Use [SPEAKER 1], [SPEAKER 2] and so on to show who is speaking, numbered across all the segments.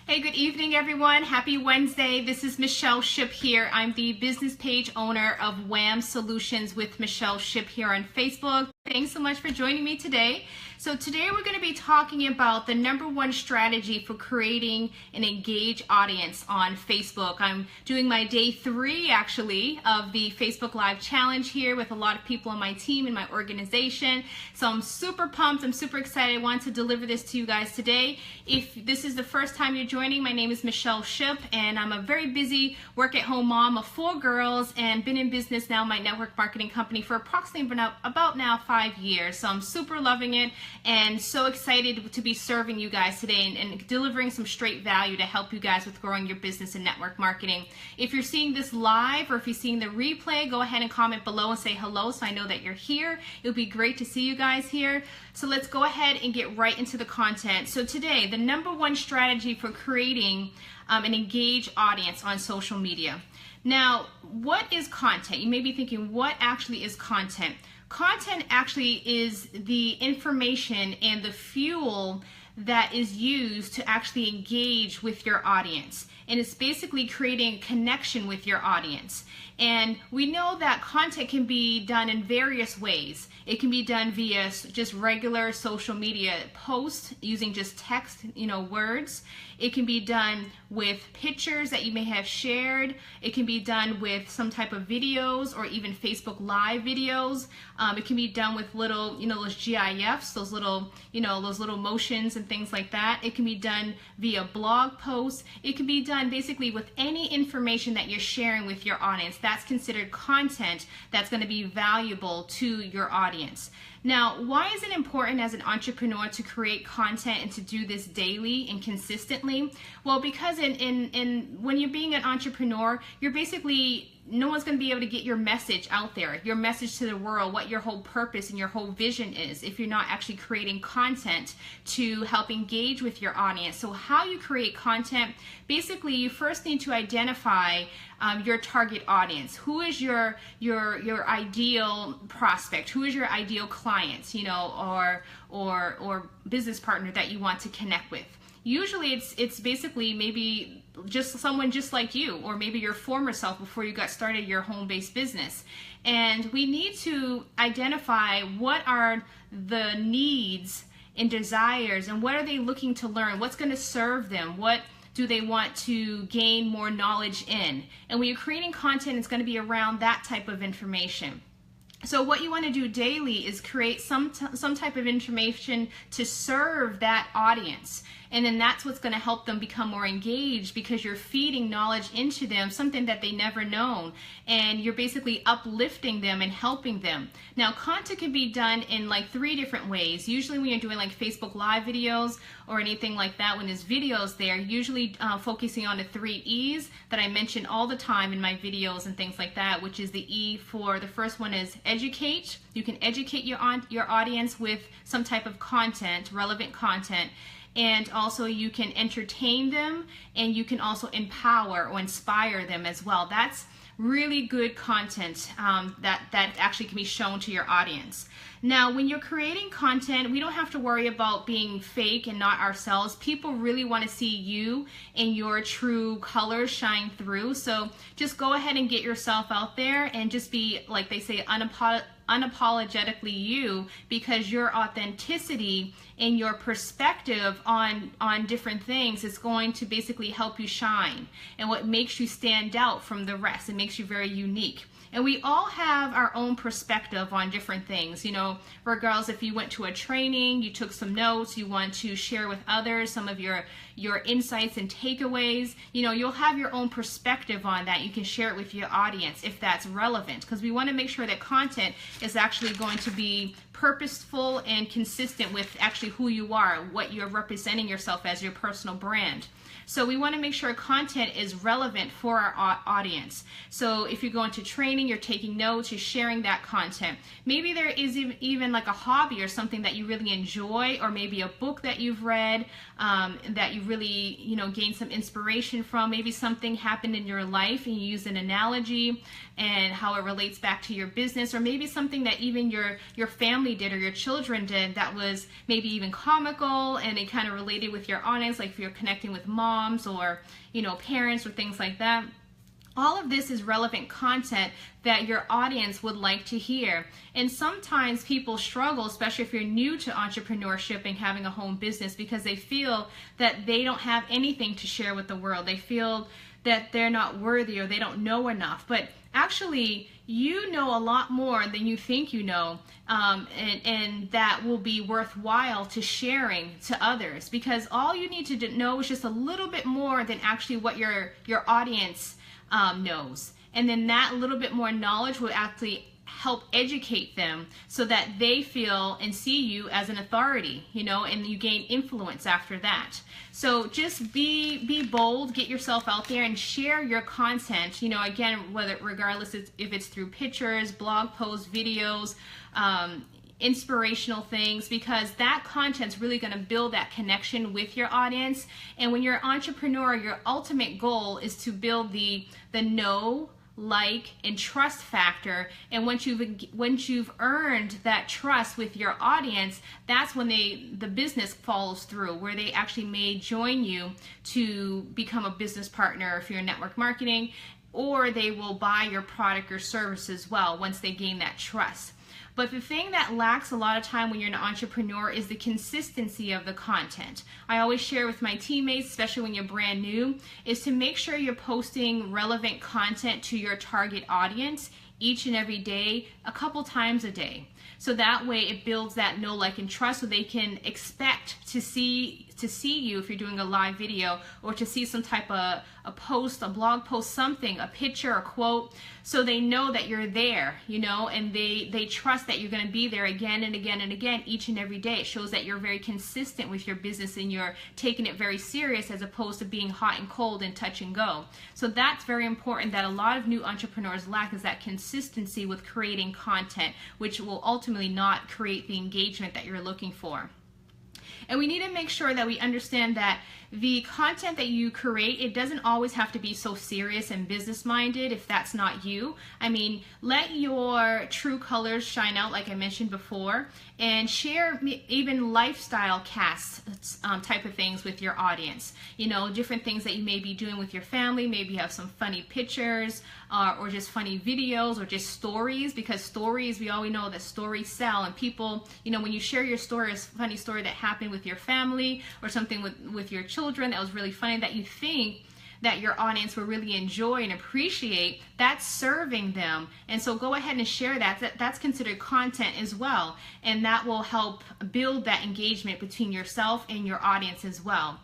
[SPEAKER 1] Hey, good evening, everyone. Happy Wednesday. This is Michelle Ship here. I'm the business page owner of WHAM Solutions with Michelle Ship here on Facebook. Thanks so much for joining me today. So today we're going to be talking about the #1 strategy for creating an engaged audience on Facebook. I'm doing my day 3 actually of the Facebook Live Challenge here with a lot of people on my team and my organization. So I'm super pumped. I'm super excited. I want to deliver this to you guys today. If this is the first time you're joining, my name is Michelle Ship and I'm a very busy work-at-home mom of 4 girls and been in business now, my network marketing company, for approximately about now 5 years. So I'm super loving it and so excited to be serving you guys today and delivering some straight value to help you guys with growing your business and network marketing. If you're seeing this live or if you're seeing the replay, go ahead and comment below and say hello so I know that you're here. It would be great to see you guys here. So let's go ahead and get right into the content. So today, the #1 strategy for creating an engaged audience on social media. Now, what is content? You may be thinking, what actually is content? Content actually is the information and the fuel that is used to actually engage with your audience. And it's basically creating a connection with your audience. And we know that content can be done in various ways. It can be done via just regular social media posts using just text, words. It can be done with pictures that you may have shared. It can be done with some type of videos or even Facebook Live videos. It can be done with little, those GIFs, those little motions and things like that. It can be done via blog posts. It can be done basically with any information that you're sharing with your audience. That's considered content that's going to be valuable to your audience. Now, why is it important as an entrepreneur to create content and to do this daily and consistently? Well, because when you're being an entrepreneur, you're basically, no one's going to be able to get your message out there, your message to the world, what your whole purpose and your whole vision is if you're not actually creating content to help engage with your audience. So how you create content, basically you first need to identify your target audience. Who is your ideal prospect? Who is your ideal client, or business partner that you want to connect with? Usually it's basically maybe just someone just like you, or maybe your former self before you got started your home-based business. And we need to identify what are the needs and desires and what are they looking to learn, what's going to serve them, what do they want to gain more knowledge in. And when you're creating content, it's going to be around that type of information. So what you want to do daily is create some type of information to serve that audience. And then that's what's going to help them become more engaged because you're feeding knowledge into them, something that they never known. And you're basically uplifting them and helping them. Now, content can be done in like 3 different ways. Usually when you're doing like Facebook Live videos or anything like that, when there's videos there, usually focusing on the 3 E's that I mention all the time in my videos and things like that, which is the E for, the first one is educate. You can educate your audience with some type of content, relevant content. And also you can entertain them, and you can also empower or inspire them as well. That's really good content that actually can be shown to your audience. Now, when you're creating content, we don't have to worry about being fake and not ourselves. People really want to see you and your true colors shine through. So just go ahead and get yourself out there and just be, like they say, unapologetically you, because your authenticity and your perspective on different things is going to basically help you shine. And what makes you stand out from the rest, it makes you very unique. And we all have our own perspective on different things, regardless if you went to a training, you took some notes, you want to share with others some of your insights and takeaways, you'll have your own perspective on that. You can share it with your audience if that's relevant, because we want to make sure that content is actually going to be purposeful and consistent with actually who you are, what you're representing yourself as, your personal brand. So we want to make sure content is relevant for our audience. So if you're going to training, you're taking notes, you're sharing that content. Maybe there is even like a hobby or something that you really enjoy, or maybe a book that you've read that you really, gained some inspiration from. Maybe something happened in your life and you use an analogy and how it relates back to your business, or maybe something that even your family family did or your children did that was maybe even comical and it kind of related with your audience, like if you're connecting with moms or, you know, parents or things like that. All of this is relevant content that your audience would like to hear. And sometimes people struggle, especially if you're new to entrepreneurship and having a home business, because they feel that they don't have anything to share with the world. They feel that they're not worthy or they don't know enough. But actually, you know a lot more than you think you know, and that will be worthwhile to sharing to others, because all you need to know is just a little bit more than actually what your audience knows. And then that little bit more knowledge will actually help educate them so that they feel and see you as an authority, you know, and you gain influence after that. So just be bold, get yourself out there and share your content, you know, again, regardless if it's through pictures, blog posts, videos, inspirational things, because that content's really going to build that connection with your audience. And when you're an entrepreneur, your ultimate goal is to build the know, like, and trust factor. And once you've earned that trust with your audience, that's when the business follows through, where they actually may join you to become a business partner if you're in network marketing, or they will buy your product or service as well once they gain that trust. But the thing that lacks a lot of time when you're an entrepreneur is the consistency of the content. I always share with my teammates, especially when you're brand new, is to make sure you're posting relevant content to your target audience each and every day, a couple times a day. So that way it builds that know, like, and trust, so they can expect to see you if you're doing a live video, or to see some type of a post, a blog post, something, a picture, a quote, so they know that you're there, you know, and they trust that you're going to be there again and again and again each and every day. It shows that you're very consistent with your business and you're taking it very serious, as opposed to being hot and cold and touch and go. So that's very important, that a lot of new entrepreneurs lack, is that consistency with creating content, which will ultimately not create the engagement that you're looking for. And we need to make sure that we understand that the content that you create, it doesn't always have to be so serious and business-minded if that's not you. I mean, let your true colors shine out, like I mentioned before, and share even lifestyle casts type of things with your audience. You know, different things that you may be doing with your family. Maybe you have some funny pictures, or just funny videos, or just stories, because stories, we always know that stories sell, and people, you know, when you share your story, a funny story that happened with your family or something with your children that was really funny, that you think that your audience will really enjoy and appreciate, that's serving them. And so go ahead and share that. That's considered content as well, and that will help build that engagement between yourself and your audience as well.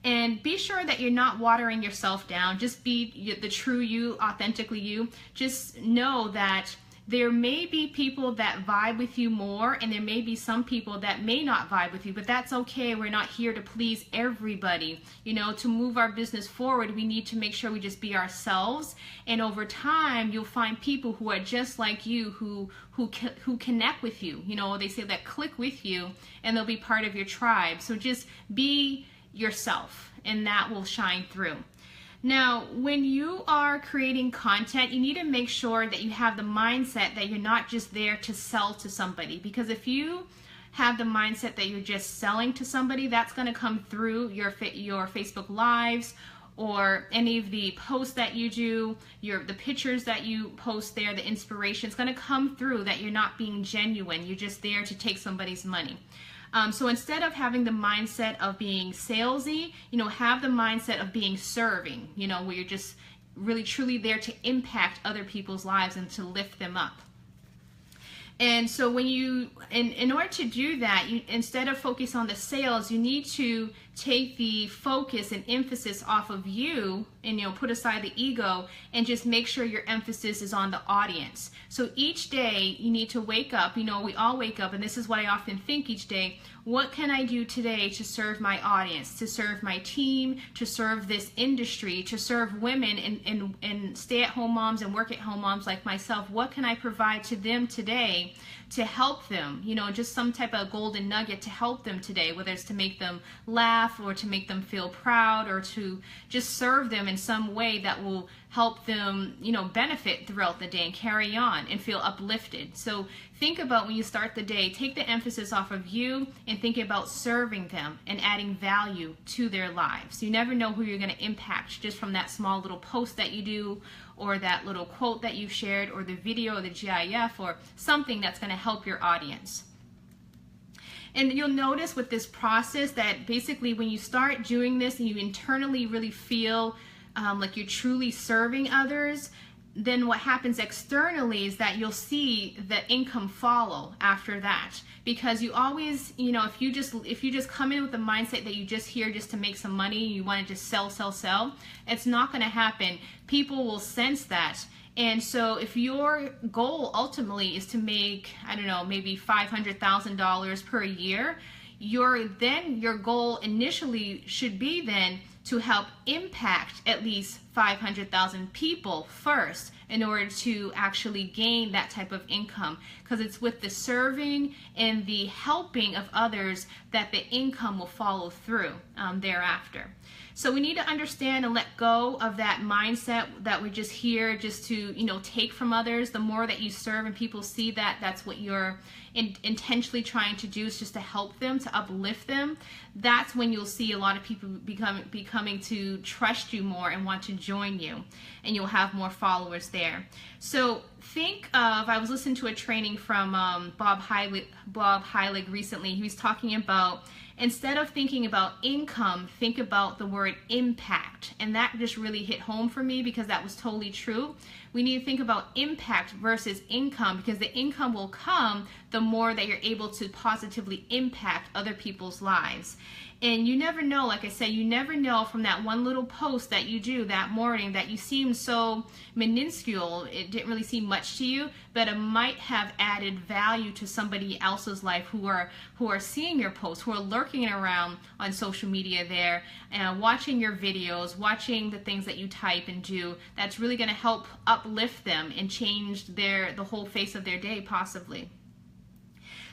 [SPEAKER 1] And be sure that you're not watering yourself down. Just be the true you, authentically you. Just know that there may be people that vibe with you more, and there may be some people that may not vibe with you, but that's okay. We're not here to please everybody. You know, to move our business forward, we need to make sure we just be ourselves. And over time, you'll find people who are just like you, who connect with you. You know, they say that click with you, and they'll be part of your tribe. So just be yourself, and that will shine through. Now, when you are creating content, you need to make sure that you have the mindset that you're not just there to sell to somebody. Because if you have the mindset that you're just selling to somebody, that's going to come through your Facebook Lives, or any of the posts that you do, the pictures that you post there, the inspiration. It's going to come through that you're not being genuine. You're just there to take somebody's money. So instead of having the mindset of being salesy, you know, have the mindset of being serving, you know, where you're just really truly there to impact other people's lives and to lift them up. And so when you, in order to do that, instead of focus on the sales, you need to take the focus and emphasis off of you, and, you know, put aside the ego, and just make sure your emphasis is on the audience. So each day you need to wake up, you know, we all wake up, and this is what I often think each day: what can I do today to serve my audience, to serve my team, to serve this industry, to serve women and stay-at-home moms and work-at-home moms like myself? What can I provide to them today to help them? You know, just some type of golden nugget to help them today, whether it's to make them laugh, laugh or to make them feel proud or to just serve them in some way that will help them, you know, benefit throughout the day and carry on and feel uplifted. So think about when you start the day, take the emphasis off of you and think about serving them and adding value to their lives. You never know who you're going to impact just from that small little post that you do, or that little quote that you've shared, or the video, or the GIF, or something that's going to help your audience. And you'll notice with this process that basically when you start doing this and you internally really feel like you're truly serving others, then what happens externally is that you'll see the income follow after that. Because you always, you know, if you just come in with the mindset that you just here just to make some money, you want to just sell, it's not going to happen. People will sense that. And so if your goal ultimately is to make, I don't know, maybe $500,000 per year, your goal initially should be then to help impact at least 500,000 people first in order to actually gain that type of income, because it's with the serving and the helping of others that the income will follow through thereafter. So we need to understand and let go of that mindset that we're just here just to, you know, take from others. The more that you serve and people see that that's what you're intentionally trying to do, is just to help them, to uplift them, that's when you'll see a lot of people becoming to trust you more and want to join you, and you'll have more followers there. So think of, I was listening to a training from Bob Heilig recently. He was talking about, instead of thinking about income, think about the word impact. And that just really hit home for me, because that was totally true. We need to think about impact versus income, because the income will come the more that you're able to positively impact other people's lives. And you never know, like I said, you never know from that one little post that you do that morning that you seem so minuscule, it didn't really seem much to you, but it might have added value to somebody else's life who are seeing your posts, who are lurking around on social media there, and watching your videos, watching the things that you type and do. That's really going to help uplift them and change the whole face of their day possibly.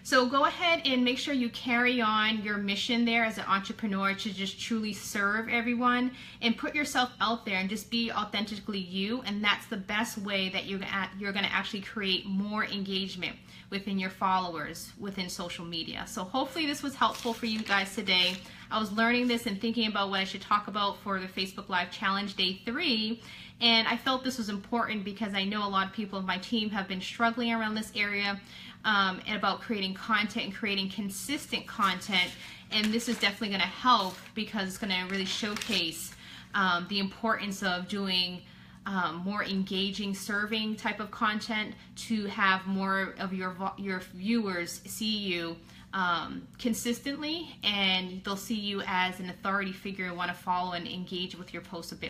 [SPEAKER 1] So go ahead and make sure you carry on your mission there as an entrepreneur to just truly serve everyone, and put yourself out there and just be authentically you. And that's the best way that you're going to actually create more engagement within your followers within social media. So hopefully this was helpful for you guys today. I was learning this and thinking about what I should talk about for the Facebook Live Challenge Day 3. And I felt this was important because I know a lot of people in my team have been struggling around this area. And about creating content and creating consistent content, and this is definitely going to help, because it's going to really showcase the importance of doing more engaging, serving type of content to have more of your viewers see you consistently, and they'll see you as an authority figure and want to follow and engage with your posts a bit.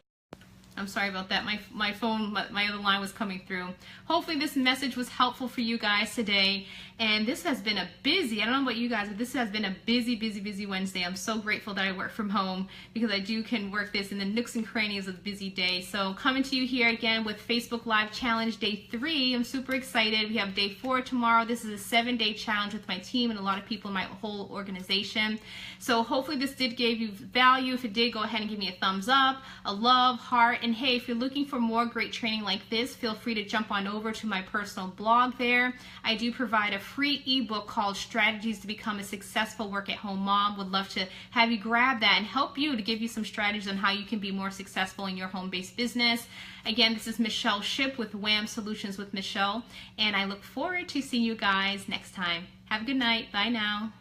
[SPEAKER 1] I'm sorry about that. My phone, my other line was coming through. Hopefully this message was helpful for you guys today. And this has been a busy, I don't know about you guys, but this has been a busy Wednesday. I'm so grateful that I work from home, because I can work this in the nooks and crannies of the busy day. So coming to you here again with Facebook Live Challenge Day 3. I'm super excited. We have Day 4 tomorrow. This is a 7-day challenge with my team and a lot of people in my whole organization. So hopefully this did give you value. If it did, go ahead and give me a thumbs up, a love, heart, and hey, if you're looking for more great training like this, feel free to jump on over to my personal blog there. I do provide a free ebook called Strategies to Become a Successful Work-at-Home Mom. Would love to have you grab that and help you to give you some strategies on how you can be more successful in your home-based business. Again, this is Michelle Shipp with WHAM Solutions with Michelle, and I look forward to seeing you guys next time. Have a good night. Bye now.